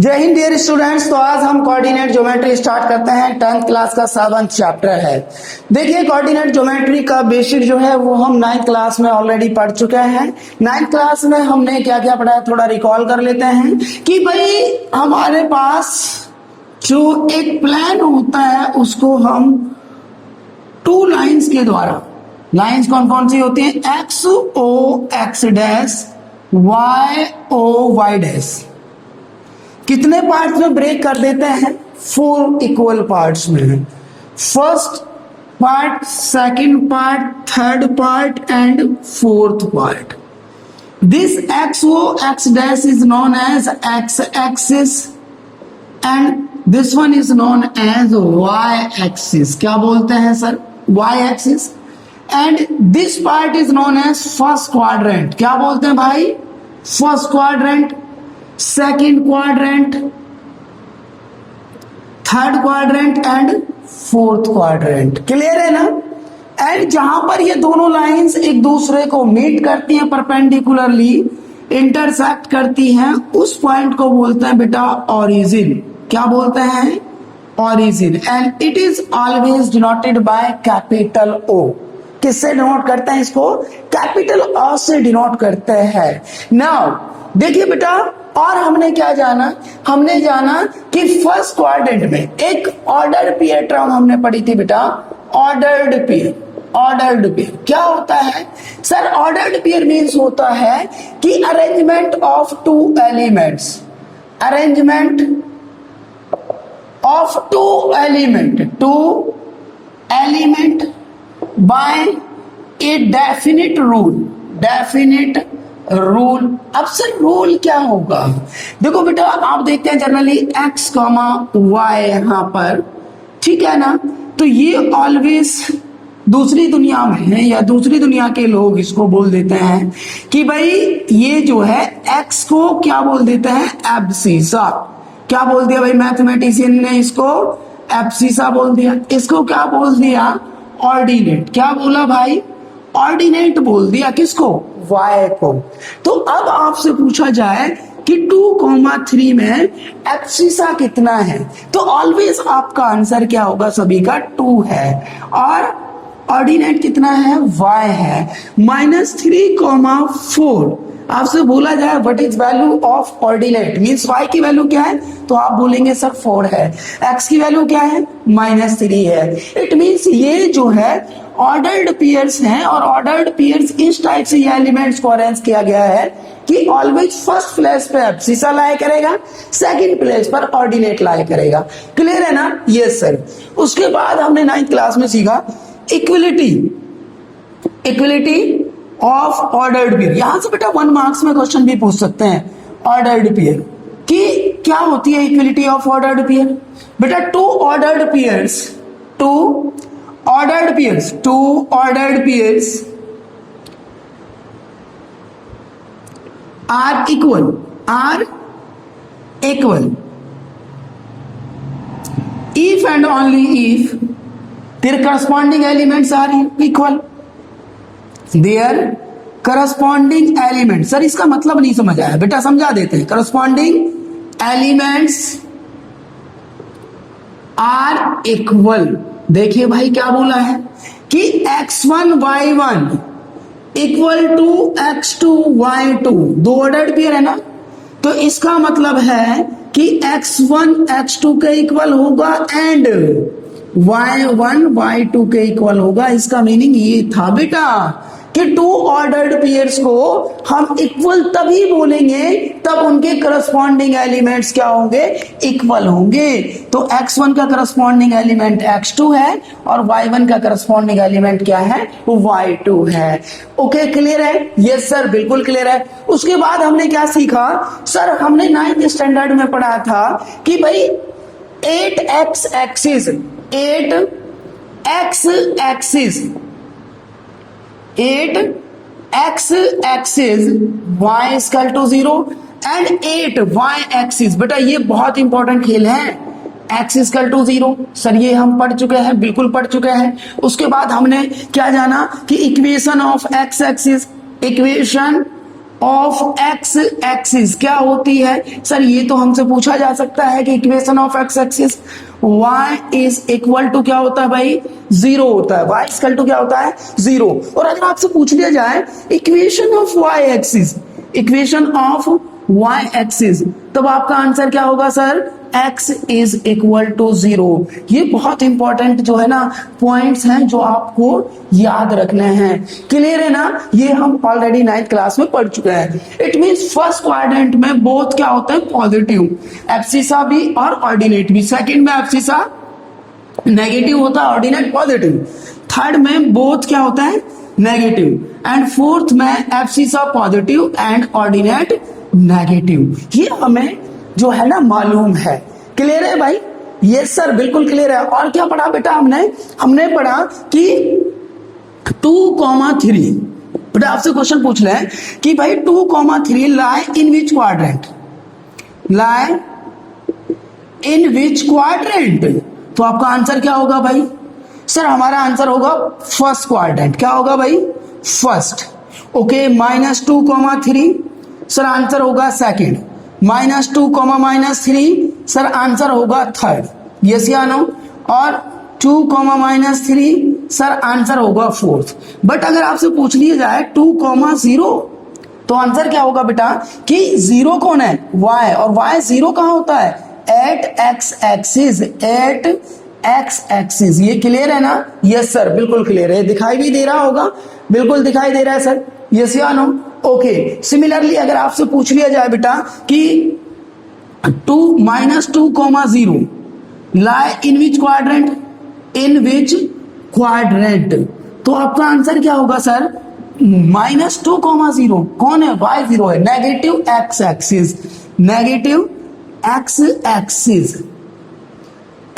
जय Hind dear students. तो आज हम कोऑर्डिनेट ज्योमेट्री स्टार्ट करते हैं। 10th क्लास का 7th चैप्टर है। देखिए कोऑर्डिनेट ज्योमेट्री का बेसिक जो है वो हम 9th क्लास में ऑलरेडी पढ़ चुके हैं। 9th क्लास में हमने क्या क्या पढ़ा है थोड़ा रिकॉल कर लेते हैं कि भाई हमारे पास जो एक प्लान होता है उसको हम टू लाइंस के द्वारा, लाइंस कौन कौन सी होती है, X O X dash, Y O Y dash, कितने पार्ट्स में ब्रेक कर देते हैं, 4 इक्वल पार्ट्स में। First part, second part, third part and fourth part. This X O X dash is known as X axis and this one is known as Y axis. क्या बोलते हैं sir? Y axis. And this part is known as first quadrant. क्या बोलते हैं भाई? First quadrant, second quadrant, third quadrant and fourth quadrant. Clear है ना? And जहां पर ये दोनों लाइंस एक दूसरे को मीट करती हैं, परपेंडिकुलरली इंटरसेक्ट करती हैं, उस पॉइंट को बोलते हैं बेटा ऑरिजिन। क्या बोलते हैं? Origin. And it is always denoted by capital O. किससे डिनोट करते हैं इसको? कैपिटल ओ से डिनोट करते हैं। नाउ देखिए बेटा, और हमने क्या जाना? हमने जाना कि फर्स्ट क्वाड्रेंट में एक ऑर्डर्ड पेयर टर्म हमने पढ़ी थी बेटा, ऑर्डर्ड पेयर। ऑर्डर्ड पेयर क्या होता है सर? ऑर्डर्ड पेयर मींस होता है कि arrangement of two elements, arrangement of two element by a definite rule. Definite rule. अब सर रूल क्या होगा? देखो बेटा, आप देखते हैं जनरली एक्स कॉमा वाई यहां पर, ठीक है ना? तो ये ऑलवेज दूसरी दुनिया में है, या दूसरी दुनिया के लोग इसको बोल देते हैं कि भाई ये जो है एक्स को क्या बोल देते हैं? एब्सिसा। क्या बोल दिया भाई? मैथमेटिशियन ने इसको एब्सिसा बोल दिया। इसको क्या बोल दिया? ऑर्डिनेट। क्या बोला भाई? ऑर्डिनेट बोल दिया। किसको? वाई को। तो अब आपसे पूछा जाए कि 2,3 में एब्सिसा कितना है, तो ऑलवेज आपका आंसर क्या होगा? सभी का 2 है। और ऑर्डिनेट कितना है? वाई है। -3,4 आपसे बोला जाए what is value of ordinate, means y की वैल्यू क्या है, तो आप बोलेंगे सर 4 है। एक्स की वैल्यू क्या है? -3 है। इट मींस ये जो है ऑर्डर्ड पेयर्स हैं, और ऑर्डर्ड पेयर्स इस टाइप से ये एलिमेंट्स को अरेंज किया गया है कि ऑलवेज फर्स्ट प्लेस पे एब्सिसा लाया करेगा, सेकंड प्लेस पर ऑर्डिनेट लाया करेगा। क्लियर है ना? Yes sir. उसके बाद हमने 9th क्लास में सीखा equality. Equality of ordered pair. यहां से बेटा 1 मार्क्स में क्वेश्चन भी पूछ सकते हैं ऑर्डर्ड पेयर कि क्या होती है इक्विलिटी ऑफ ऑर्डर्ड पेयर। बेटा two ordered pairs are equal if and only if their corresponding elements are equal. Their corresponding elements, sir इसका मतलब नहीं समझ आया बेटा, समझा देते हैं। corresponding elements are equal। देखिए भाई क्या बोला है कि x1 y1 equal to x2 y2, दो ऑर्डर्ड पेयर है ना, तो इसका मतलब है कि x1 x2 के इक्वल होगा एंड y1 y2 के इक्वल होगा। इसका मीनिंग ये था बेटा कि टू ऑर्डर्ड पेयर्स को हम इक्वल तभी बोलेंगे तब उनके करस्पॉन्डिंग एलिमेंट्स क्या होंगे? इक्वल होंगे। तो x1 का करस्पॉन्डिंग एलिमेंट x2 है और y1 का करस्पॉन्डिंग एलिमेंट क्या है? y2 है। ओके क्लियर है? यस सर बिल्कुल क्लियर है। उसके बाद हमने क्या सीखा सर? हमने 9th स्टैंडर्ड में पढ़ा था कि भाई 8x axis 8x axis y equal to 0 and 8y axis. बेटा ये बहुत इंपॉर्टेंट खेल है, x इक्वल टू 0। सर ये हम पढ़ चुके हैं, बिल्कुल पढ़ चुके हैं। उसके बाद हमने क्या जाना कि equation of x axis, equation of x axis क्या होती है सर? ये तो हमसे पूछा जा सकता है कि equation of x axis y is equal to क्या होता है भाई? जीरो होता है। y इक्वल टू क्या होता है? जीरो। और अगर आपसे पूछ लिया जाए equation of y axis, equation of y axis, तब आपका आंसर क्या होगा sir? x is equal to zero. ये बहुत इंपॉर्टेंट जो है ना पॉइंट्स हैं जो आपको याद रखने हैं। क्लियर है ना? ये हम ऑलरेडी 9th क्लास में पढ़ चुके हैं। इट मींस फर्स्ट क्वाड्रेंट में बोथ क्या होता है? पॉजिटिव, एब्सिसा भी और ऑर्डिनेट भी। सेकंड में एब्सिसा नेगेटिव होता है, ऑर्डिनेट पॉजिटिव। थर्ड में बोथ क्या होता है? नेगेटिव। एंड फोर्थ में abscissa positive and ordinate negative. ये हमें जो है ना मालूम है। क्लियर है भाई? यस सर, बिल्कुल क्लियर है। और क्या पढ़ा बेटा हमने पढ़ा कि 2,3। बेटा आपसे क्वेश्चन पूछ रहे हैं कि भाई 2,3 लाई इन विच क्वाड्रेंट? लाई इन विच क्वाड्रेंट? तो आपका आंसर क्या होगा भाई? सर हमारा आंसर होगा फर्स्ट क्वाड्रेंट। क्या होगा भाई? फर्स्ट। ओके, -2,3 सर आंसर होगा सेकंड। -2, -3 सर आंसर होगा थर्ड। यस या नो? और 2, -3 सर आंसर होगा फोर्थ। बट अगर आपसे पूछ लिया जाए 2,0 तो आंसर क्या होगा बेटा? कि जीरो कौन है? y। और y जीरो कहाँ होता है? At x axis, at x axis. ये क्लियर है ना? यस सर, बिल्कुल क्लियर है। दिखाई भी दे रहा होगा? बिल्कुल दिखाई दे रहा है सर। यस या नो? ओके। सिमिलरली अगर आपसे पूछ लिया जाए बेटा कि -2,0 लाई इन विच क्वाड्रेंट? इन विच क्वाड्रेंट? तो आपका आंसर क्या होगा सर? -2,0 कौन है? y जीरो है। Negative x axis, negative x axis,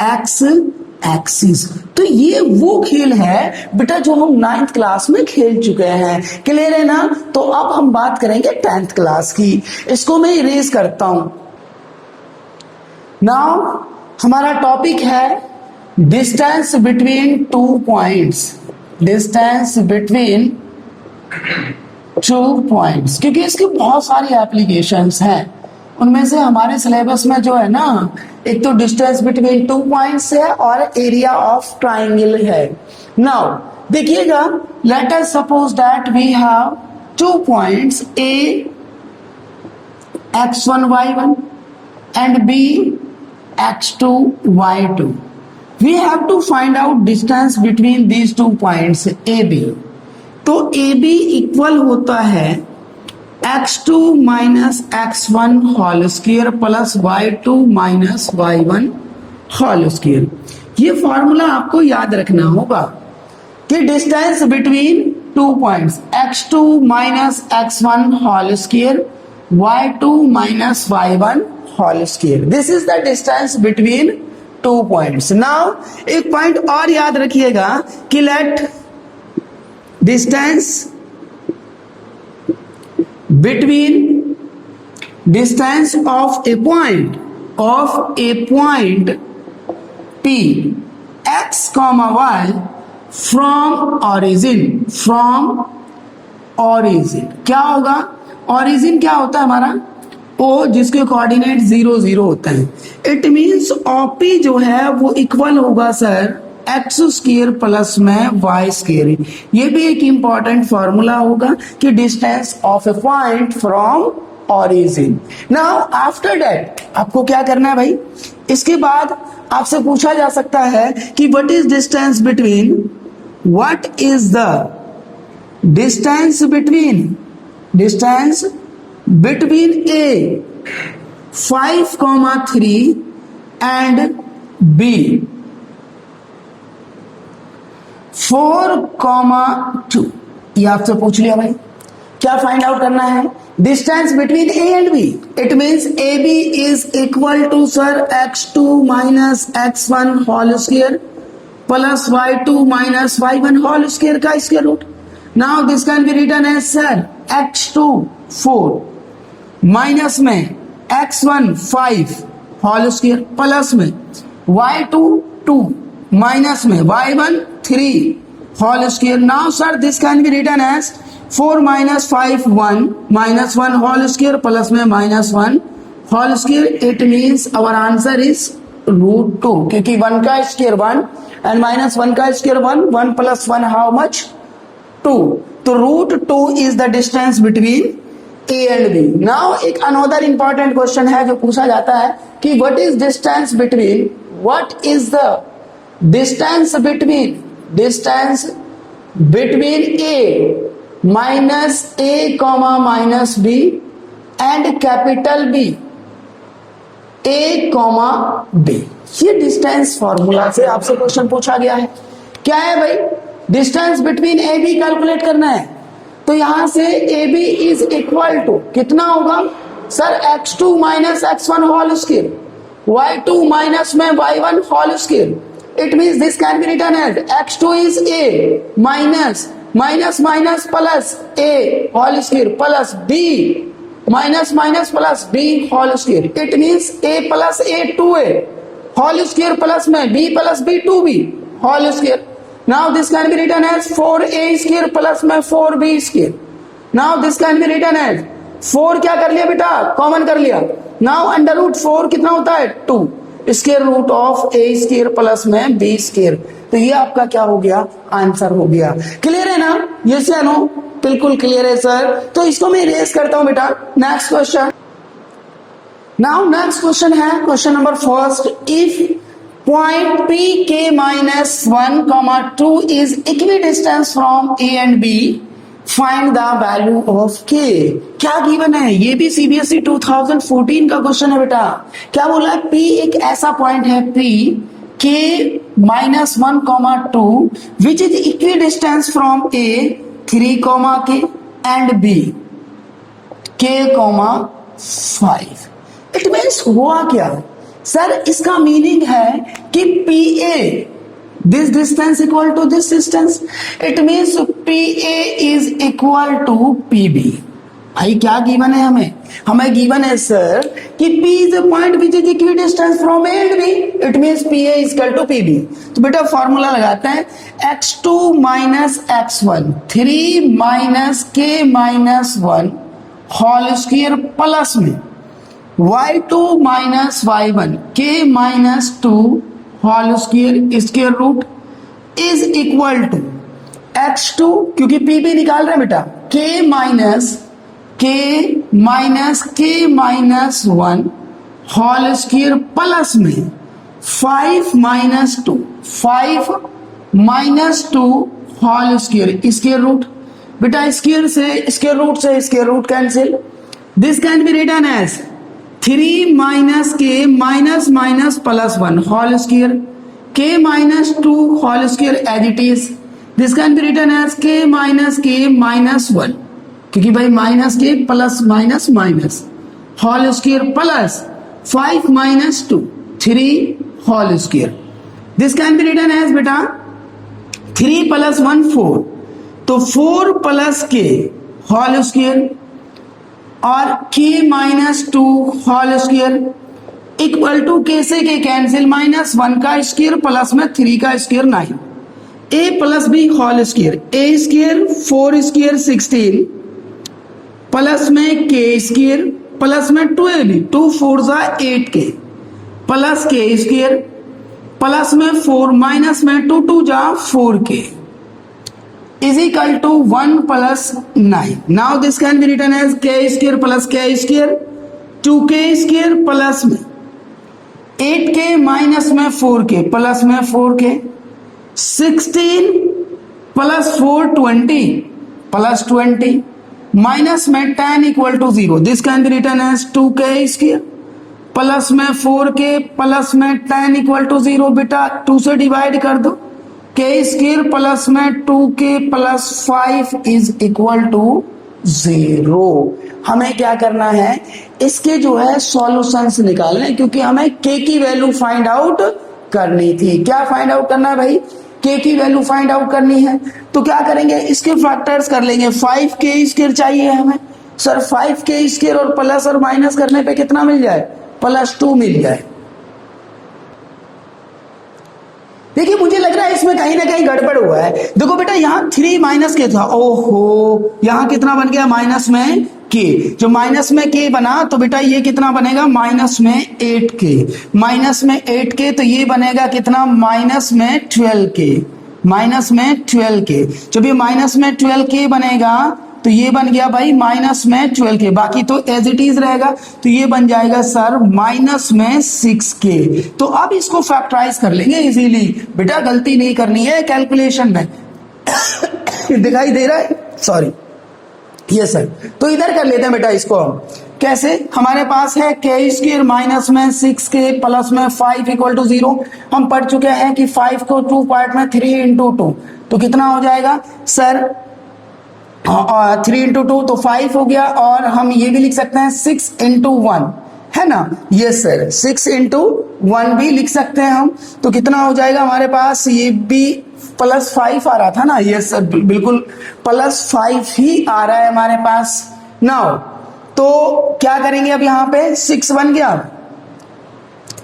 x axis. तो ये वो खेल है बेटा जो हम 9th क्लास में खेल चुके हैं। क्लियर है ना? तो अब हम बात करेंगे 10th क्लास की। इसको मैं इरेज करता हूं। नाउ हमारा टॉपिक है distance between 2 points. Distance between 2 points, क्योंकि इसकी बहुत सारी एप्लीकेशंस हैं। उनमें से हमारे सिलेबस में जो है ना, एक तो डिस्टेंस बिटवीन 2 पॉइंट्स है और एरिया ऑफ ट्राइंगल है। नाउ देखिएगा, let us suppose that we have 2 points A x1 y1 and b x2 y2. We have to find out distance between these 2 points AB. तो AB equal होता है x2 minus x1 whole square plus y2 minus y1 whole square. ये formula आपको याद रखना होगा कि distance between 2 points x2 minus x1 whole square, y2 minus y1 whole square. This is the distance between 2 points. Now एक point और याद रखिएगा कि let distance between distance of a point P x comma y from origin क्या होगा? origin क्या होता है हमारा? O जिसके कोऑर्डिनेट 0 0 होता है। इट मींस OP जो है वो इक्वल होगा सर एक्स स्क्वायर प्लस में वाई स्क्वायर। ये भी एक इंपॉर्टेंट फॉर्मूला होगा कि distance of A point from origin. Now after that आपको क्या करना है भाई? इसके बाद आपसे पूछा जा सकता है कि what is distance between A 5,3 and B 4,2। ये आपसे पूछ लिया भाई। क्या फाइंड आउट करना है? Distance between A and B. It means A B is equal to sir x2 minus x1 whole square plus y2 minus y1 whole square का square root. Now this can be written as sir x2 4 minus में x1 5 whole square plus में y2 2 minus में y1 3 whole square. Now sir this can be written as 4 minus 5 1 minus 1 whole square plus में minus 1 whole square, it means our answer is √2, क्योंकि 1 का square 1 and minus 1 का square 1, 1 plus 1 how much 2, तो √2 is the distance between A and B. Now एक another important question है जो पूछा जाता है कि what is distance between A minus A comma minus B and capital B A comma B. ये distance formula से आपसे क्वेश्चन पूछा गया है. क्या है भाई? Distance between A B calculate करना है. तो यहां से A B is equal to कितना होगा sir? x2 minus x1 whole square, y2 minus में y1 whole square. It means this can be written as x2 is a minus minus minus plus a whole square plus b minus minus plus b whole square. It means a plus a 2a whole square plus में b plus b 2b whole square. Now this can be written as 4a square plus में 4b square. Now this can be written as 4 क्या कर लिया बेटा? Common कर लिया. Now under root 4 कितना होता है? 2 square root of a square plus में b स्क्वायर. तो ये आपका क्या हो गया? आंसर हो गया. क्लियर है ना? यस या नो? बिल्कुल क्लियर है सर. तो इसको मैं इरेज करता हूं बेटा. Next question. Now next question है question number first. If point pk minus 1 comma 2 is equidistant from a and b, find the value of k. क्या गिवन है? ये भी सीबीएसई 2014 का क्वेश्चन है बेटा. क्या बोला है? p एक ऐसा पॉइंट है p k minus 1 comma 2 which is equidistant from a 3 comma k and b k comma 5. It means हुआ क्या सर? इसका मीनिंग है कि PA this distance equal to this distance. It means PA is equal to PB. भाई क्या given है हमें? हमें गिवन है सर कि P is a point which is equidistance from A and B. It means PA is equal to PB. तो बेटा formula लगाते हैं. x2 minus x1 3 minus k minus 1 whole square plus में y2 minus y1 k minus 2 whole square square root is equal to x2, क्योंकि pb निकाल रहे हैं बेटा, k minus 1 whole square plus में 5 minus 2 whole square square root. बेटा square से square root cancel. This can be written as 3 minus k minus minus plus 1 whole square k minus 2 whole square as it is. This can be written as k minus 1, क्योंकि भाई minus k plus minus minus whole square plus 5 minus 2 3 whole square. This can be written as बेटा 3 plus 1 4, तो 4 plus k whole square और k minus 2 whole square equal to k से k cancel minus 1 का square plus में 3 का square 9 a plus b whole square a square 4 square 16 plus में k square plus में 2ab 2 4 जा 8k plus k square plus में 4 minus में 2 2 जा 4k is equal to 1 plus 9. Now this can be written as k square plus k square 2k square plus में 8k minus में 4k plus में 4k 16 plus 4 20 plus 20 minus में 10 equal to 0. This can be written as 2k square plus में 4k plus में 10 equal to 0. बेटा 2 से divide कर दो. k स्क्वायर प्लस में 2k plus 5 is equal to 0. हमें क्या करना है? इसके जो है सॉल्यूशंस निकालने, क्योंकि हमें k की वैल्यू फाइंड आउट करनी थी. क्या फाइंड आउट करना है भाई? k की वैल्यू फाइंड आउट करनी है. तो क्या करेंगे? इसके फैक्टर्स कर लेंगे. 5k स्क्वायर चाहिए हमें सर. 5k स्क्वायर और प्लस और माइनस करने पे कितना मिल जाए? +2 मिल जाए. देखिए मुझे लग रहा है इसमें कहीं ना कहीं गड़बड़ हुआ है। देखो बेटा यहाँ 3 माइनस के था, ओहो यहाँ कितना बन गया माइनस में के, जो माइनस में के बना तो बेटा ये कितना बनेगा माइनस में 8 के, माइनस में 8 के तो ये बनेगा कितना माइनस में 12 के, माइनस में 12 के। जब ये माइनस में 12 के बनेगा तो ये बन गया भाई माइनस में 12 के, बाकी तो एज इट इज रहेगा, तो ये बन जाएगा सर माइनस में 6 के। तो अब इसको फैक्टराइज कर लेंगे इजीली, बेटा गलती नहीं करनी है कैलकुलेशन में। दिखाई दे रहा है, सॉरी ये सर, तो इधर कर लेते हैं बेटा इसको हम कैसे, हमारे पास है के स्क्वायर माइनस में 6 के प्लस में 5 इक्वल टू 0। हम पढ़ चुके हैं कि 5 को 2 पार्ट में 3 इंटू 2 तो कितना हो जाएगा सर 3 इंटू 2 तो 5 हो गया, और हम ये भी लिख सकते हैं 6 इंटू 1 है ना, ये सर 6 इंटू 1 भी लिख सकते हैं हम, तो कितना हो जाएगा हमारे पास, ये भी प्लस 5 आ रहा था ना, ये सर बिल्कुल प्लस 5 ही आ रहा है हमारे पास। नाउ तो क्या करेंगे अब यहाँ पे 6 बन गया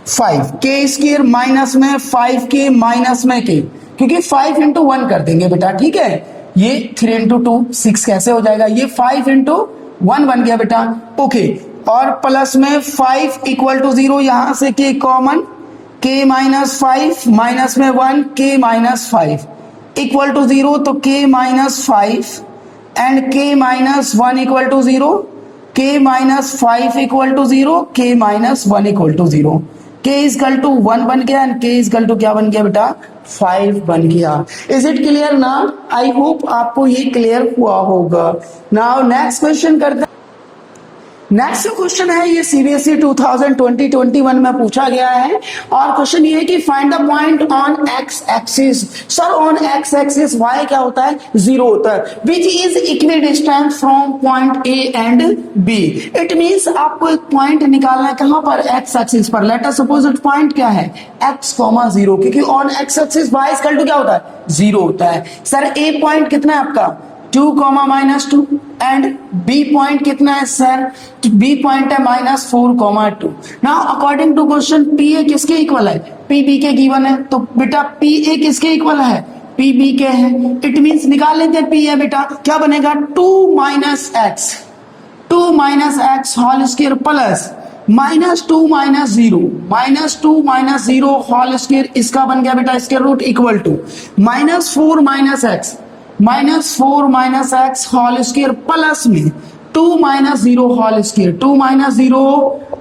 5 के स्क्वायर माइनस में 5 के माइनस में के, क्योंकि 5 इंटू 1 कर देंगे बेटा, ठीक है, ये 3 इंटू 2 6 कैसे हो जाएगा, ये 5 इंटू 1 बन गया बेटा, ओके, और प्लस में 5 इक्वल टू 0, यहां से के कॉमन, के माइनस 5 माइनस में 1 के माइनस 5 इक्वल टू 0, तो के माइनस 5 एंड के माइनस 1 इक्वल टू 0, के माइनस 5 इक्वल टू 0, के माइनस 1 इक्वल टू 0, के इजकल टू 1 बन गया एंड के इजकल टू क्या बन गया बेटा 5 बन गया। इज इट क्लियर ना? आई होप आपको ये क्लियर हुआ होगा। नाउ नेक्स्ट क्वेश्चन करते हैं। नेक्स्ट क्वेश्चन है ये सीबीएसई 2020-21 में पूछा गया है, और क्वेश्चन ये है कि find the point on x axis. Sir on x axis y क्या होता है, 0 होता है, which is equidistant from point A and B. It means आपको एक पॉइंट निकालना है कहां पर, एक्स एक्सिस पर। Let us suppose it point क्या है x, 0, क्योंकि on x axis y equal to क्या होता है 0 होता है। सर ए पॉइंट कितना है आपका 2, -2 एंड बी पॉइंट कितना है सर, बी पॉइंट है -4, 2। Now according to question P A किसके इक्वल है, पी बी के गिवन है, तो बेटा पी ए किसके इक्वल है, पी बी के है। इट मींस निकाल लेते हैं पी ए बेटा, क्या बनेगा 2 - x whole square plus -2 - 0 whole square, इसका बन गया बेटा square root equal to -4 - x whole square plus में 2 - 0 whole square, 2 - 0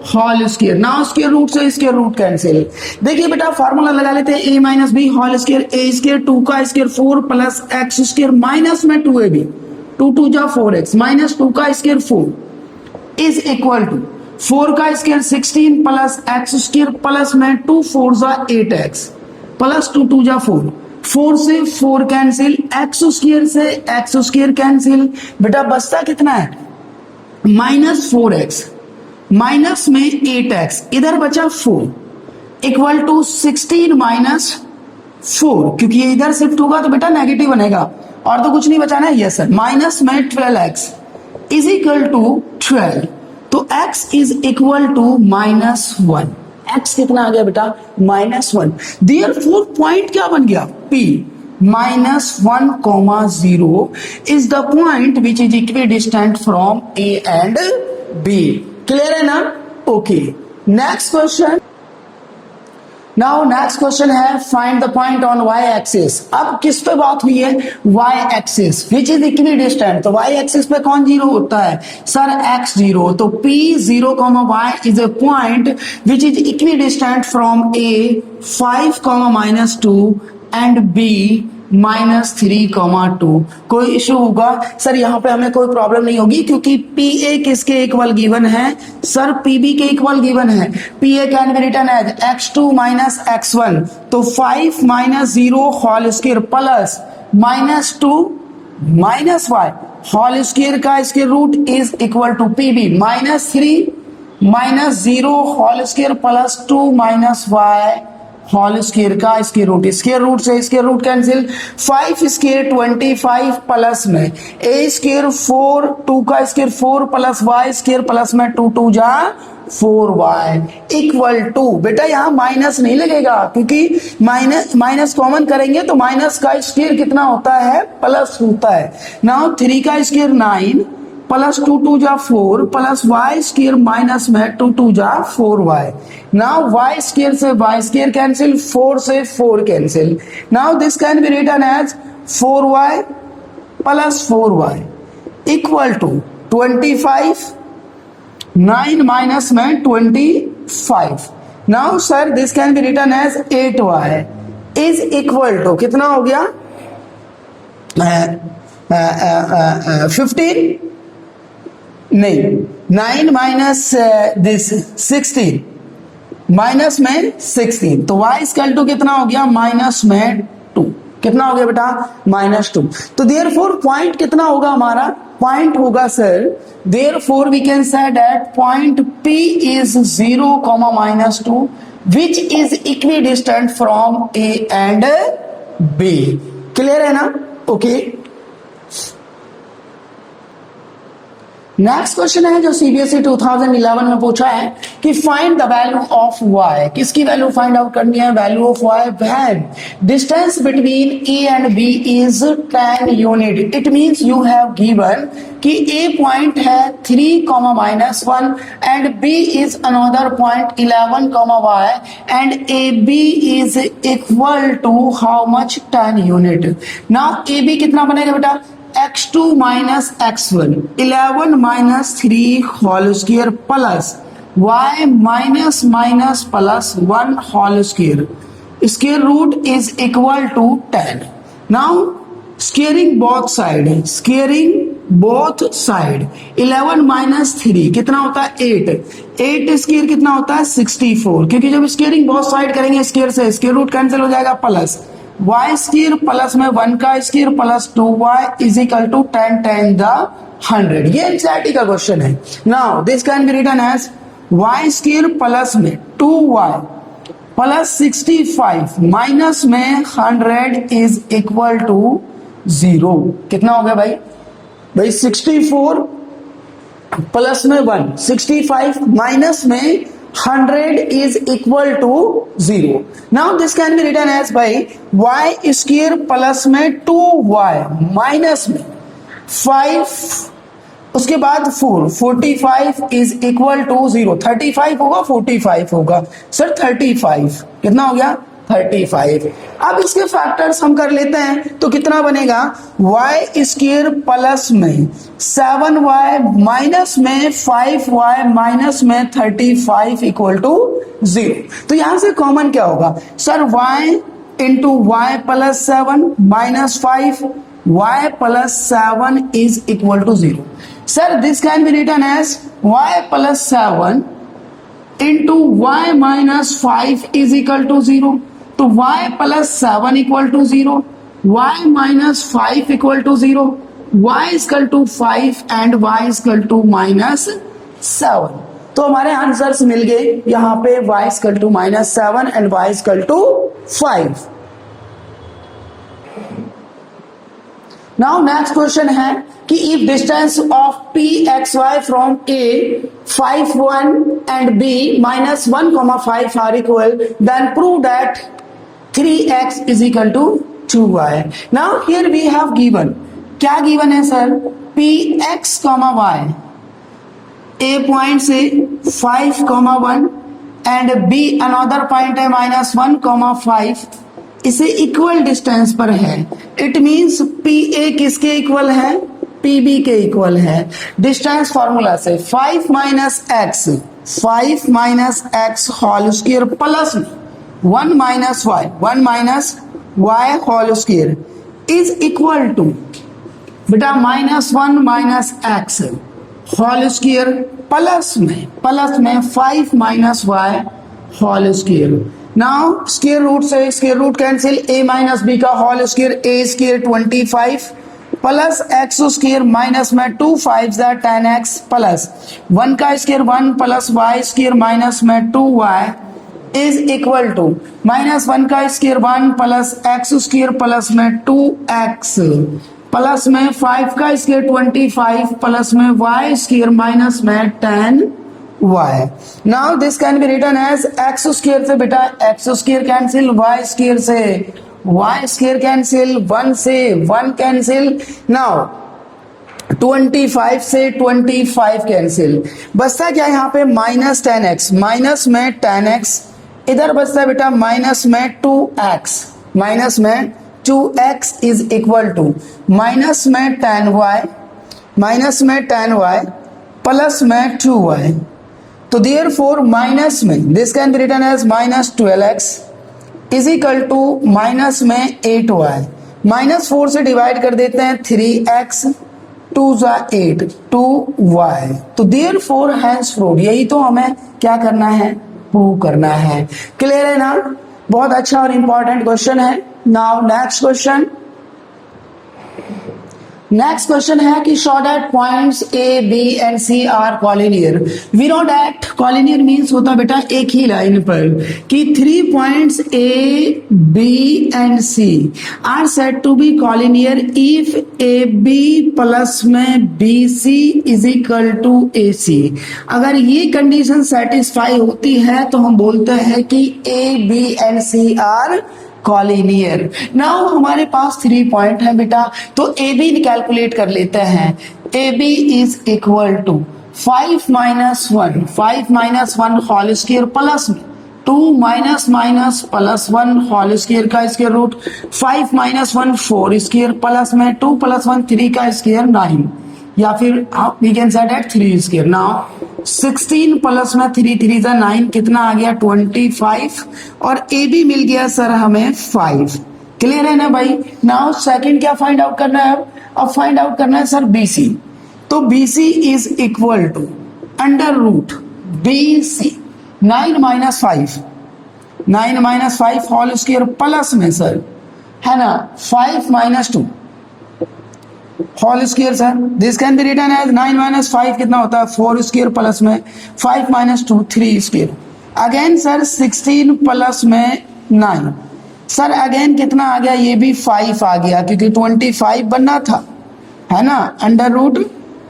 whole square. Now square root से स्क्वायर रूट कैंसिल। देखिए बेटा फार्मूला लगा लेते हैं a - b whole square, a square 2 का square 4 plus x square minus में 2ab, 2 2 जा 4x माइनस 2 का स्क्वायर 4 इज इक्वल टू 4 का square 16 plus x square plus में 2 4 जा 8x प्लस 2 2 जा 4 से 4 कैंसिल, x स्क्वायर से x स्क्वायर कैंसिल, बेटा बचता कितना है -4x माइनस में 8x, इधर बचा 4 इक्वल टू 16 माइनस 4, क्योंकि ये इधर शिफ्ट होगा तो बेटा नेगेटिव बनेगा, और तो कुछ नहीं बचा ना, यस सर, माइनस में 12x इज इक्वल टू 12, तो x is equal to -1। x कितना आ गया बेटा -1। देयरफॉर पॉइंट क्या बन गया P, -1, 0 is the point which is equidistant from A and B। Clear है ना? Okay, next question. Now next question है find the point on y axis. अब किस पे बात हुई है, y axis which is equidistant, तो y एक्सिस पे कौन 0 होता है सर x 0, तो P 0, y is a point which is equidistant from A 5, -2 and B -3, 2। कोई इशू होगा सर, यहाँ पे हमें कोई प्रॉब्लम नहीं होगी, क्योंकि पी ए किसके इक्वल गिवन है सर, पी बी के इक्वल गिवन है। P A can be written as x2 - x1, तो 5 - 0 whole square plus -2 - y whole square का square root is equal to P B -3 - 0 whole square plus 2 - y whole square का square root से square root cancel, 5 square 25 plus में a square 4, 2 का square 4 plus y square plus में 2 2 जा 4y equal to, बेटा यहाँ minus नहीं लगेगा क्योंकि माइनस कॉमन करेंगे तो माइनस का स्क्वायर कितना होता है, प्लस होता है। नाउ 3 का स्क्वायर 9 प्लस 2 2 जा 4 प्लस वाई स्क्वायर माइनस में 2 2 जा 4y। नाउ y स्क्वायर से y स्क्वायर कैंसिल, 4 से 4 cancel. Now this can be written as 4y plus 4y equal to 25, 9 minus में 25। Now sir this can be written as 8y is equal to कितना हो गया, 15 नहीं, 9 minus this 16 minus में 16, तो y equal to कितना हो गया, माइनस में 2। कितना हो गया बेटा, -2। तो देयरफॉर पॉइंट कितना होगा हमारा, पॉइंट होगा sir, therefore we can say that point P is 0, -2 which is equidistant from A and B। Clear है ना, ओके। नेक्स्ट क्वेश्चन है जो सीबीएसई 2011 में पूछा है कि find the value of y। किसकी वैल्यू फाइंड आउट करनी है, value of y when distance between a and b is 10 unit. It means you have given कि a पॉइंट है 3, -1 and b is another point 11, y and ab is equal to how much, 10 unit. Now ab कितना बनेगा बेटा, x2 minus x1 11 minus 3 whole square plus y minus minus plus 1 whole square, square root is equal to 10। now squaring both side, squaring both side 11 minus 3 कितना होता है, 8 square कितना होता है, 64, क्योंकि जब स्क्वायरिंग बोथ साइड करेंगे स्क्वायर से स्क्वायर रूट कैंसिल हो जाएगा, प्लस y स्क्वायर प्लस में 1 का square plus 2y is equal to 10 10 the 100। ये एनसीईआरटी का क्वेश्चन है। Now this can be written as y square plus में 2y प्लस 65 माइनस में 100 इज इक्वल टू 0। कितना हो गया भाई, 64 प्लस में 1, 65 माइनस में 100 is equal to 0। Now this can be written as by y square plus में 2y माइनस में 5 उसके बाद 4, 45 is equal to 0। 35 होगा 45 होगा सर, 35 कितना हो गया, 35। अब इसके फैक्टर्स हम कर लेते हैं तो कितना बनेगा, y स्क्वायर प्लस में 7y माइनस में 5y माइनस में 35 इक्वल टू 0। तो यहां से कॉमन क्या होगा sir, y into y plus 7 minus 5 y plus 7 is equal to 0। Sir this can be written as y plus 7 into y minus 5 is equal to 0। तो y plus 7 equal to 0, y minus 5 equal to 0, y equal to 5 and y equal to minus 7। तो हमारे answers मिल गए यहाँ पे, y equal to minus 7 and y equal to 5। Now next question है कि if distance of p x y from a 5 1 and b minus 1 5 are equal, then prove that 3x is equal to 2y। now here we have given, क्या given है sir, px y a point से 5 1 and b another point है -1 5, इसे equal distance पर है। It means pa किसके equal है, pb के इक्वल है। डिस्टेंस फॉर्मूला से 5 minus x whole square plus 1 minus y whole square is equal to बेटा -1 minus x whole square plus में 5 minus y whole square. Now square root से square root cancel, a minus b का whole square a square 25 plus x square minus में 2 5 10x plus 1 का square 1 plus y square minus में 2y is equal to -1 का square 1 plus x square plus में 2x plus में 5 का square 25 plus में y square minus में 10 y. Now this can be written as x square से बेटा x square cancel, y square से y square कैंसिल, 1 से 1 कैंसिल. Now 25 से 25 कैंसिल, बचता क्या यहाँ पे माइनस 10x, माइनस में 10x, इधर बचता है बेटा माइनस में 2x, माइनस में 2x is equal to minus में 10y, माइनस में 10y प्लस में 2y. तो देयरफॉर माइनस में this can be written as minus 12x is equal to minus में 8y. माइनस 4 से डिवाइड कर देते हैं 3x, 2 जा 8, 2y. तो देयरफॉर हैंस फ्रूट, यही तो हमें क्या करना है, प्रूव करना है. क्लियर है ना? बहुत अच्छा और इंपॉर्टेंट क्वेश्चन है. Now next question. Next question है कि show that points A B and C are collinear. We know that collinear means होता बेटा एक ही लाइन पर कि 3 points A B and C are said to be collinear if A B plus में B C is equal to A C. अगर ये condition satisfy होती है तो हम बोलते हैं कि A B and C are collinear. Now हमारे पास 3 पॉइंट है बेटा, तो ए बी कैलकुलेट कर लेते हैं. A B is equal to 5 minus 1, 5 minus 1 whole square plus 2 minus minus plus 1 whole square का square root, 5 minus 1 4 square plus में 2 प्लस 1 3 का स्क्वायर 9, या फिर we can set at 3 square. Now 16 plus में 3 3 जा 9, कितना आ गया 25, और ए बी मिल गया सर हमें 5. क्लियर है ना भाई? नाउ सेकंड क्या फाइंड आउट करना है, अब फाइंड आउट करना है सर बी सी. तो B C is equal to under root B C 9 minus 5, 9 minus 5 whole square plus में सर है ना 5 minus 2 whole square sir. This can be written as 9 minus 5 कितना होता है 4 स्क्वायर प्लस में 5 minus 2 3 square. Again sir 16 plus में 9 sir, again कितना आ गया, ये भी 5 आ गया क्योंकि 25 बनना था, है ना, अंडर रूट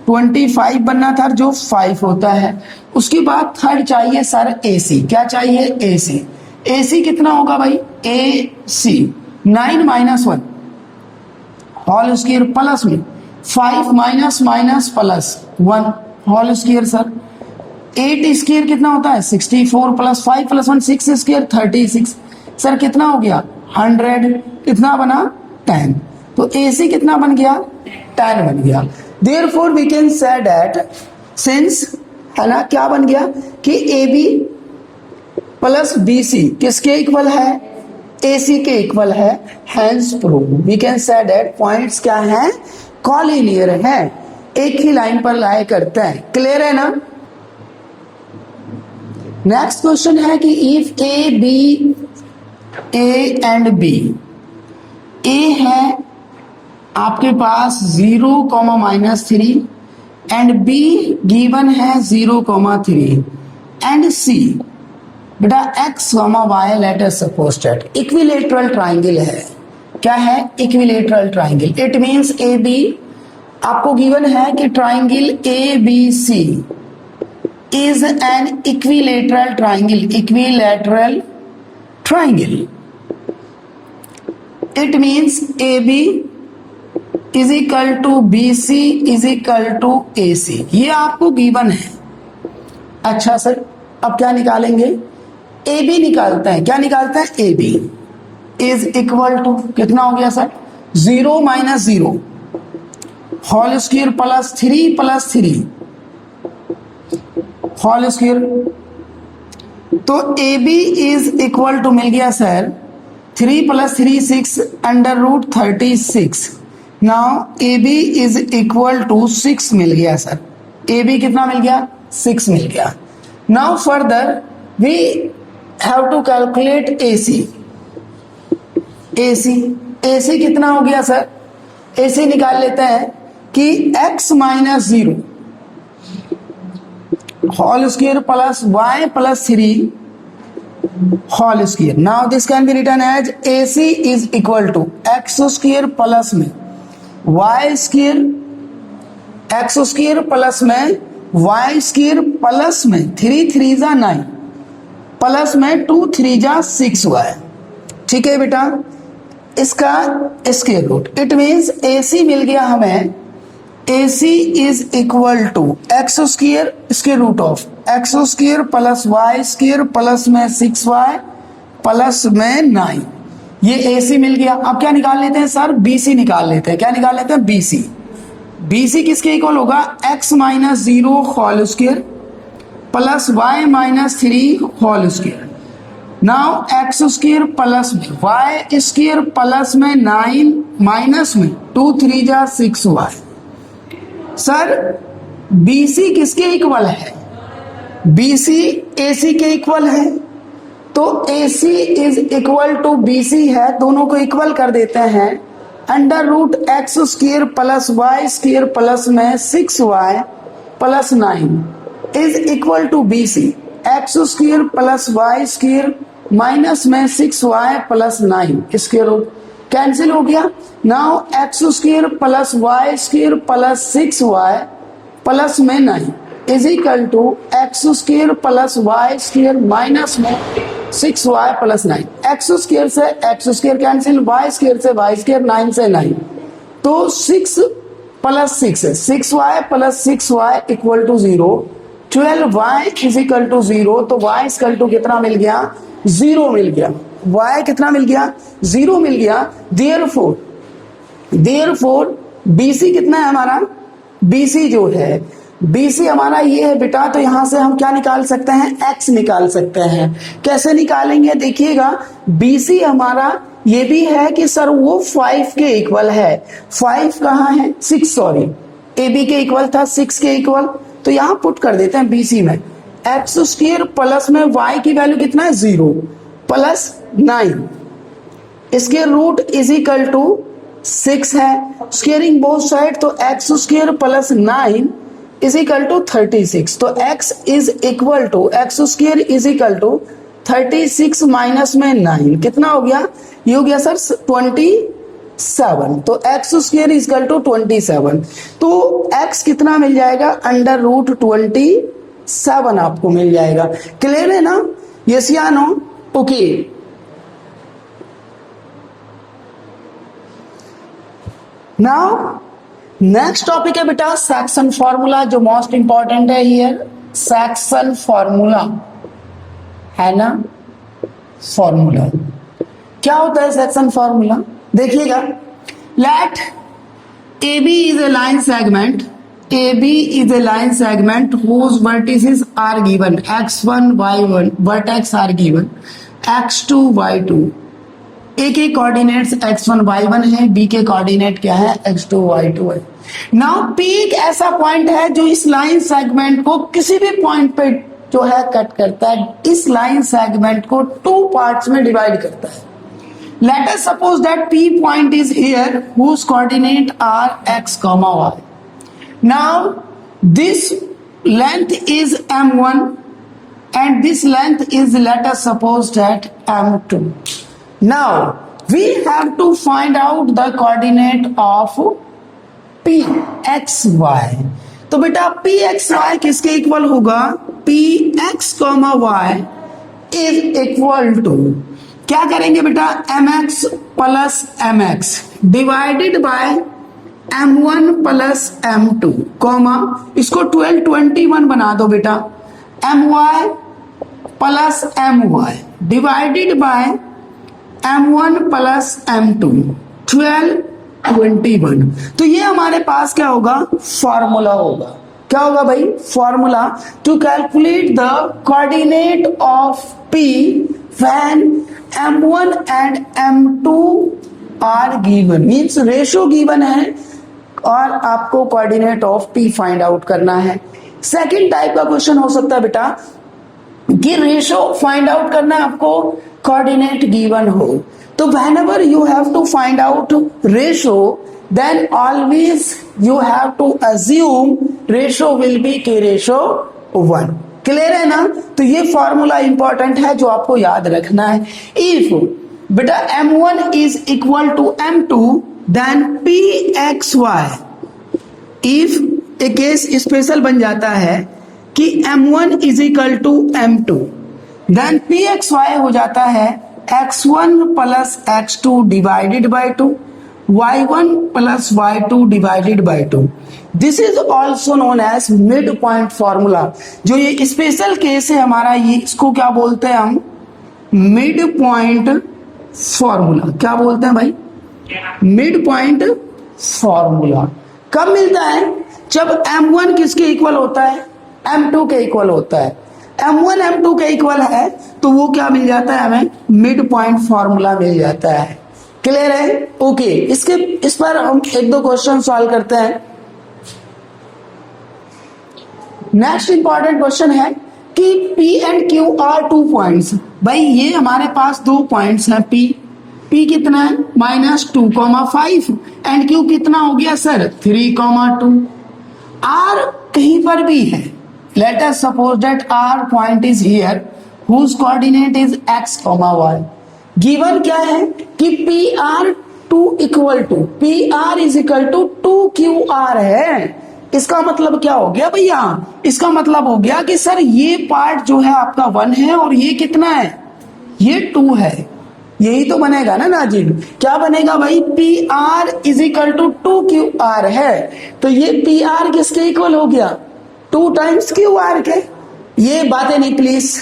25 बनना था जो 5 होता है. उसके बाद थर्ड चाहिए सर ए सी. क्या चाहिए, ए सी. ए सी कितना होगा भाई, A C 9 minus 1 whole square plus में 5 minus minus plus 1 whole square sir. 8 square कितना होता है 64 प्लस 5 प्लस 1 6 स्क्वायर 36 सर, कितना हो गया 100, कितना बना 10. तो ए सी कितना बन गया 10 बन गया. Therefore we can say that since, है ना, क्या बन गया कि A B plus B C किसके इक्वल है, AC के इक्वल है. Hence prove we can say that points क्या हैं, कॉलिनियर हैं, एक ही लाइन पर लाए करते हैं. क्लियर है ना? नेक्स्ट क्वेश्चन है कि if A B A and B, A है आपके पास 0,-3 एंड बी गिवन है 0,3 एंड सी बेटा x, y let us suppose that equilateral triangle है. क्या है, equilateral triangle. It means A B आपको गिवन है कि triangle A B C is an equilateral triangle, equilateral triangle. It means A B is equal to B C is equal to A C. ये आपको given है. अच्छा sir, अब क्या निकालेंगे, ए बी निकालते हैं. क्या निकालते हैं, A B is equal to कितना हो गया sir 0 minus 0 whole square plus 3 plus 3 whole square. तो A B is equal to मिल गया sir 3 plus 3 6 under root 36. Now A B is equal to 6 मिल गया सर. ए बी कितना मिल गया 6 मिल गया. Now further we have to calculate A C. A C कितना हो गया सर, ए सी निकाल लेते हैं कि x minus 0 whole square plus y plus 3 whole square. Now this can be written as A C is equal to x square plus में y square, x square plus में y square plus में 3 3 जा 9 plus में 2 3 जा 6 Y. ठीक है बेटा, इसका square root, it means AC मिल गया हमें। AC is equal to x square square root of x square plus y square plus में 6y प्लस में 9। ये AC मिल गया। अब क्या निकाल लेते हैं सर? BC निकाल लेते हैं। क्या निकाल लेते हैं? BC। BC किसके इक्वल होगा? x minus 0 whole square plus y minus 3 whole square. Now x square plus में वाई स्क्वायर प्लस में 9 माइनस में 2 3 जा 6y। सर BC किसके इक्वल है? BC AC के इक्वल है, तो AC is equal to BC है, दोनों को इक्वल कर देते हैं। Under root x square plus y square plus में 6y plus 9 is equal to BC। X square plus y square minus में 6y plus 9 square root cancel हो गया। Now x square plus y square plus 6y plus में 9 is equal to x square plus y square minus में 6y plus 9। X square से x square cancel, y square से y square, 9 से 9, तो 6 plus 6 है 6y plus 6y equal to 0। 12y is equal to 0, तो y equal to कितना मिल गया? 0 मिल गया। y कितना मिल गया? 0 मिल गया। देयरफॉर BC कितना है हमारा? BC जो है, BC हमारा ये है बेटा, तो यहां से हम क्या निकाल सकते हैं? x निकाल सकते हैं। कैसे निकालेंगे? देखिएगा, BC हमारा ये भी है कि सर वो 5 के इक्वल है। 5 कहाँ है? 6 सॉरी, AB के इक्वल था, 6 के इक्वल, तो यहां पुट कर देते हैं BC में एक्स स्क्वायर प्लस में y की वैल्यू कितना है? 0 plus 9 square root is equal to 6 है। स्क्वेयरिंग बोथ साइड, तो x square plus 9 is equal to 36। तो x is equal to x square is equal to 36 minus में 9 कितना हो गया? ये हो गया सर 27। तो x square is equal to 27। तो x कितना मिल जाएगा? अंडर रूट 27 आपको मिल जाएगा। क्लियर है ना? यस या no? Okay. Now next topic है बेटा सेक्शन फॉर्मूला, जो मोस्ट इंपॉर्टेंट है हियर। सेक्शन फॉर्मूला है ना? फॉर्मूला क्या होता है? सेक्शन फॉर्मूला देखिएगा, let AB is a line segment, AB is a line segment whose vertices are given x1 y1, vertex are given x2 y2। A के coordinates x1 y1 है, B के coordinate क्या है? x2 y2 है। Now P एक ऐसा point है जो इस लाइन सेगमेंट को किसी भी पॉइंट पे जो है कट करता है, इस लाइन सेगमेंट को 2 पार्ट्स में डिवाइड करता है। Let us suppose that P point is here whose coordinate are x, y। Now this length is m1 and this length is, let us suppose that m2। Now we have to find out the coordinate of pxy। तो बेटा pxy किसके equal होगा? px, y is equal to, क्या करेंगे बेटा? mx plus mx divided by m1 plus m2 comma, इसको 12 21 बना दो बेटा। my plus my divided by m1 plus m2 12 21। तो ये हमारे पास क्या होगा? फॉर्मूला होगा। क्या होगा भाई? Formula to calculate the coordinate of p when m1 and m2 are given, means ratio given है और आपको coordinate of p find out करना है। सेकंड टाइप का क्वेश्चन हो सकता है बेटा कि रेशियो फाइंड आउट करना है आपको, कोऑर्डिनेट गिवन हो। तो whenever you have to find out ratio, then always you have to assume ratio will be k ratio 1। Clear है ना? तो ये फॉर्मूला इंपॉर्टेंट है जो आपको याद रखना है। इफ बेटा m1 is equal to m2 then pxy, if एक केस स्पेशल बन जाता है कि m1 is equal to m2, then pxy हो जाता है x1 plus x2 divided by 2, y1 plus y2 divided by 2। This is also known as mid point formula. जो ये स्पेशल केस है हमारा, ये इसको क्या बोलते हैं हम? Mid point formula. क्या बोलते हैं भाई? Mid point formula. कब मिलता है? जब m1 किसके इक्वल होता है? m2 के इक्वल होता है। m1 m2 के इक्वल है तो वो क्या मिल जाता है हमें? मिड पॉइंट फॉर्मूला मिल जाता है। क्लियर है? ओके, इस पर हम एक दो क्वेश्चन सॉल्व करते हैं। नेक्स्ट इंपॉर्टेंट क्वेश्चन है कि P and Q are 2 points. भाई ये हमारे पास 2 पॉइंट्स हैं। P कितना है? -2,5 एंड Q कितना हो गया सर? 3,2। R कहीं पर भी है। Let us suppose that R point is here whose coordinate is x, y। Given क्या है कि PR 2 equal to PR is equal to 2QR है। इसका मतलब क्या हो गया भैया? इसका मतलब हो गया कि सर ये पार्ट जो है आपका 1 है और ये कितना है? ये 2 है। यही तो बनेगा ना नाजिम? क्या बनेगा भाई? PR is equal to 2QR है, तो ये PR किसके इक्वल हो गया? 2 टाइम्स QR के। ये बातें नहीं प्लीज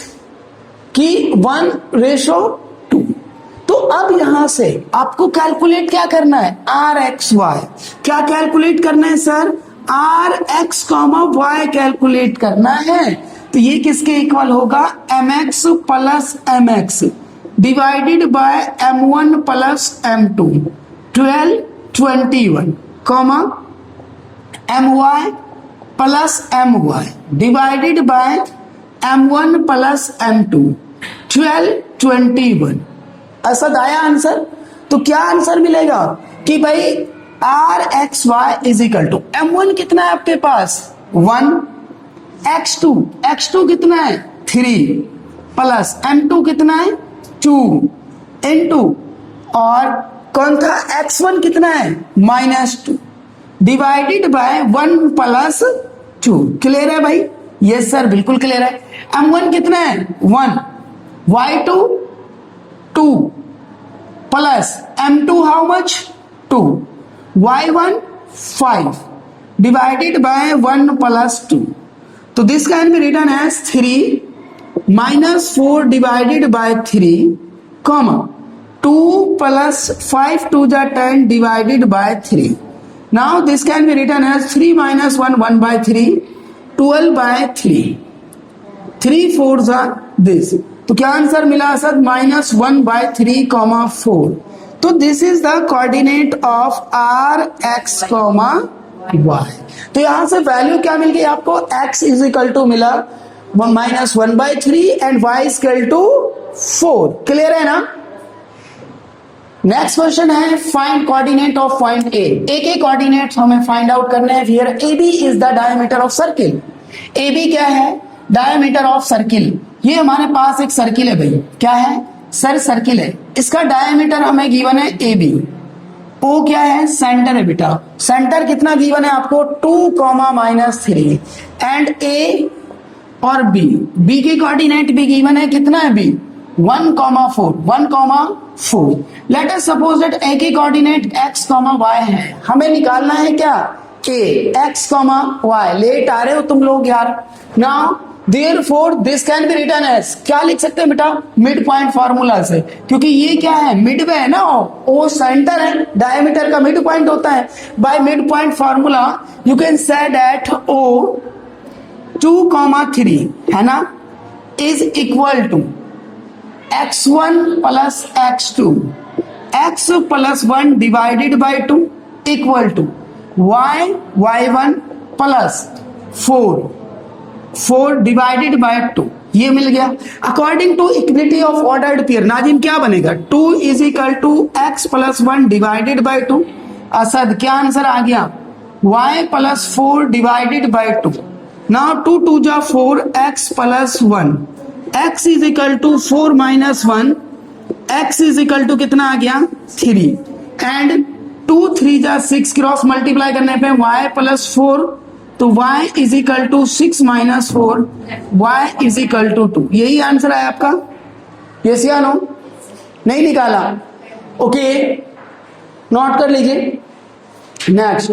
कि 1:2। तो अब यहां से आपको कैलकुलेट क्या करना है? RXY। क्या कैलकुलेट करना है सर? RX, Y कैलकुलेट करना है। तो ये किसके इक्वल होगा? MX plus MX divided by M1 plus M2, 12, 21, MY plus MY divided by M1 plus M2, 12, 21। ऐसा आया आंसर? तो क्या आंसर मिलेगा कि भाई RXY is equal to M1 कितना है आपके पास? 1, X2 कितना है? 3 प्लस M2 कितना है? 2 इनटू और कौन था? X1 कितना है? -2 डिवाइडेड बाय 1 प्लस 2। क्लियर है भाई? यस सर, बिल्कुल क्लियर है। M1 कितना है? 1, Y2 2 plus M2 how much? 2, Y1 5 divided by 1 plus 2. So this can be written as 3 minus 4 divided by 3, comma 2 plus 5 to the 10 divided by 3. Now this can be written as 3 minus 1, 1 by 3, 12 by 3. 3 4s are this. तो क्या answer मिला sir? -1 by 3, 4. तो this is the coordinate of R, X, Y। तो यहां से value क्या मिल गई आपको? X इज इक्वल टू मिला -1 by 3 and Y is equal to 4। Clear है ना? नेक्स्ट क्वेश्चन है find coordinate of point A। के कोऑर्डिनेट्स हमें फाइंड आउट करने हैं। Here AB is the diameter of circle. AB क्या है? Diameter of circle. ये हमारे पास एक सर्किल है भाई। क्या है सर? सर्किल है। इसका डायमीटर हमें गिवन है AB। O क्या है? सेंटर है बेटा। सेंटर कितना गिवन है आपको? 2, -3 एंड A और B के कोऑर्डिनेट भी गिवन है। कितना है B? 1, 4। Late us suppose that A के कोऑर्डिनेट X, Y है। हमें निकालना है क्या? A, X, Y। लेट आ रहे हो तुम लोग यार। Now Therefore this can be written as, क्या लिख सकते हैं बेटा? मिड पॉइंट फॉर्मूला से, क्योंकि ये क्या है? मिड में है ना, ओ सेंटर है, डायमीटर का मिड पॉइंट होता है। By mid point formula you can say that O 2,3 है ना is equal to x1 plus x2, x plus 1 divided by 2 equal to y1 plus 4 divided by 2। ये मिल गया। According to equality of ordered pair Nazim क्या बनेगा? 2 is equal to x plus 1 divided by 2। Asad क्या answer आ गया? y plus 4 divided by 2। Now 2 2 जा 4, x plus 1, x is equal to 4 minus 1, x is equal to कितना आ गया? 3 एंड 2 3 जा 6 cross multiply करने पे y प्लस 4 तो y is equal to 6 minus 4, y is equal to 2। यही आंसर है आपका, यस या नो? नहीं निकाला? ओके, नोट कर लीजिए। नेक्स्ट,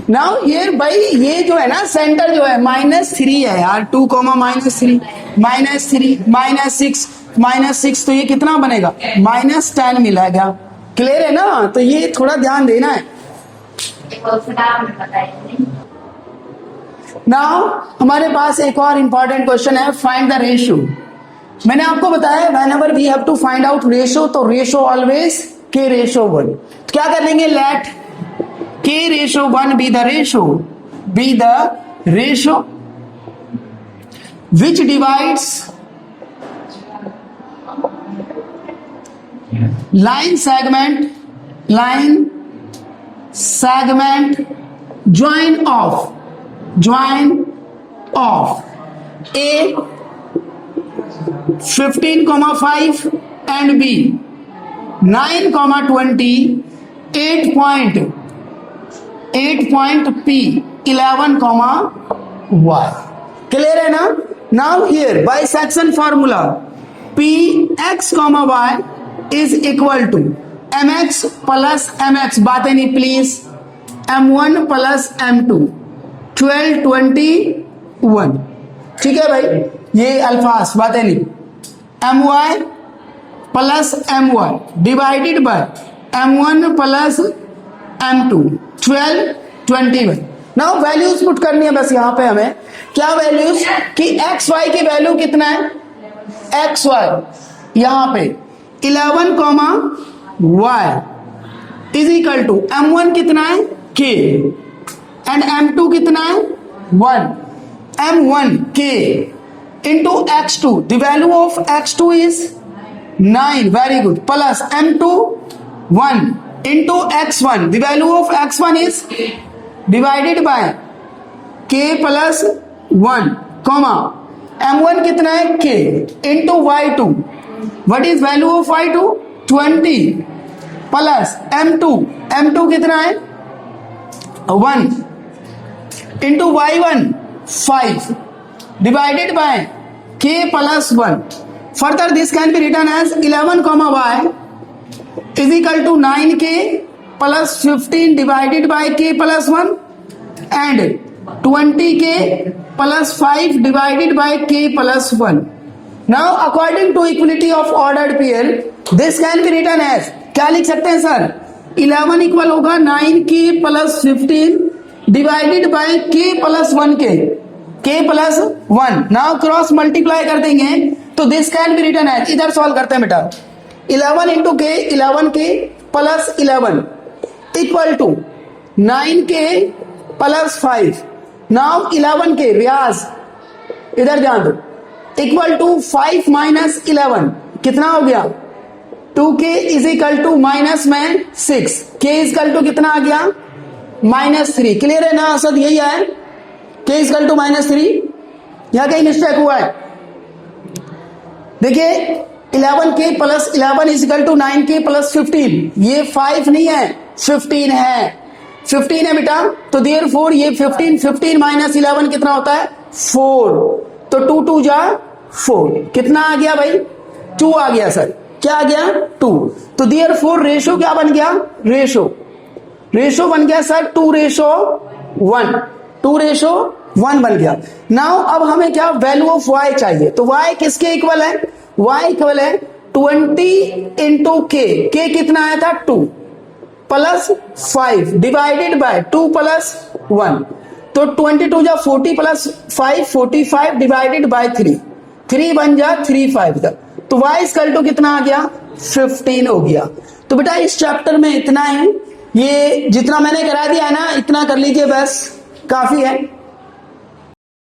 नाउ हियर भाई ये जो है ना सेंटर जो है -3 है यार, 2 -3 -6 तो ये कितना बनेगा? -10 मिलेगा। क्लियर है ना? तो ये थोड़ा ध्यान देना है। नाउ हमारे पास एक और इंपॉर्टेंट क्वेश्चन है, फाइंड द रेशियो। मैंने आपको बताया whenever we have to find out ratio, तो रेशियो ऑलवेज k रेशियो 1। तो क्या कर लेंगे? Let k ratio 1 be the ratio which divides line segment join of A 15,5 and B 9,20 8 point P 11,y। Clear है ना? Now here bisection formula P x, y is equal to mx plus mx, बातें नहीं please, m1 plus m2 12 21। ठीक है भाई, ये अल्फाज बातें नहीं, my plus my divided by m1 plus m2 12 21। Now values put करनी है बस यहाँ पे हमें। क्या वैल्यूज? कि एक्स वाई की वैल्यू कितना है? एक्स वाई यहाँ पे 11, y is equal to m1 कितना है? k एंड m2 कितना है? 1। m1 k into x2, the value of x2 is 9, very good, plus m2 1 into x1, the value of x1 is divided by k plus 1, comma m1 कितना है? k into y2, what is value of y2? 20 plus m2 कितना है? 1 into y1 5 divided by k plus 1। Further this can be written as 11, y is equal to 9k plus 15 divided by k plus 1 and 20k plus 5 divided by k plus 1। Now according to equality of ordered pair this can be written as, क्या लिख सकते हैं sir? 11 equal होगा 9k plus 15 divided by k plus 1k, k plus 1। Now cross multiply कर देंगे तो this can be written as, इधर solve करते हैं बेटा, 11 into k 11k plus 11 equal to 9k plus 5। Now 11k रियाज इधर ध्यान दो, इक्वल टू 5 माइनस 11 कितना हो गया? 2k is equal to minus में 6, k इज इक्वल टू कितना आ गया? -3। क्लियर है ना असद? यही है, k इज इक्वल टू -3। यहां कहीं मिस्टेक हुआ है? देखिए 11k plus 11 is equal to 9k plus 15, ये 5 नहीं है 15 है, 15 है बेटा। तो देयरफॉर ये 15 माइनस 11 कितना होता है? 4। तो 2 2 जा 4, कितना आ गया भाई? 2 आ गया सर। क्या आ गया? 2। तो देयरफॉर रेशो क्या बन गया? रेशो बन गया सर 2:1, 2:1 बन गया। नाउ अब हमें क्या वैल्यू ऑफ y चाहिए, तो y किसके इक्वल है? y इक्वल है 20 इंटू k, कितना आया था? 2 प्लस 5 डिवाइडेड बाय 2 प्लस 1, तो 22 जा 40 प्लस 5 45 डिवाइडेड बाय 3 बन जा 3 5 का, तो y इक्वल टू कितना आ गया? 15 हो गया। तो बेटा इस चैप्टर में इतना है, ये जितना मैंने करा दिया है ना इतना कर लीजिए बस, काफी है।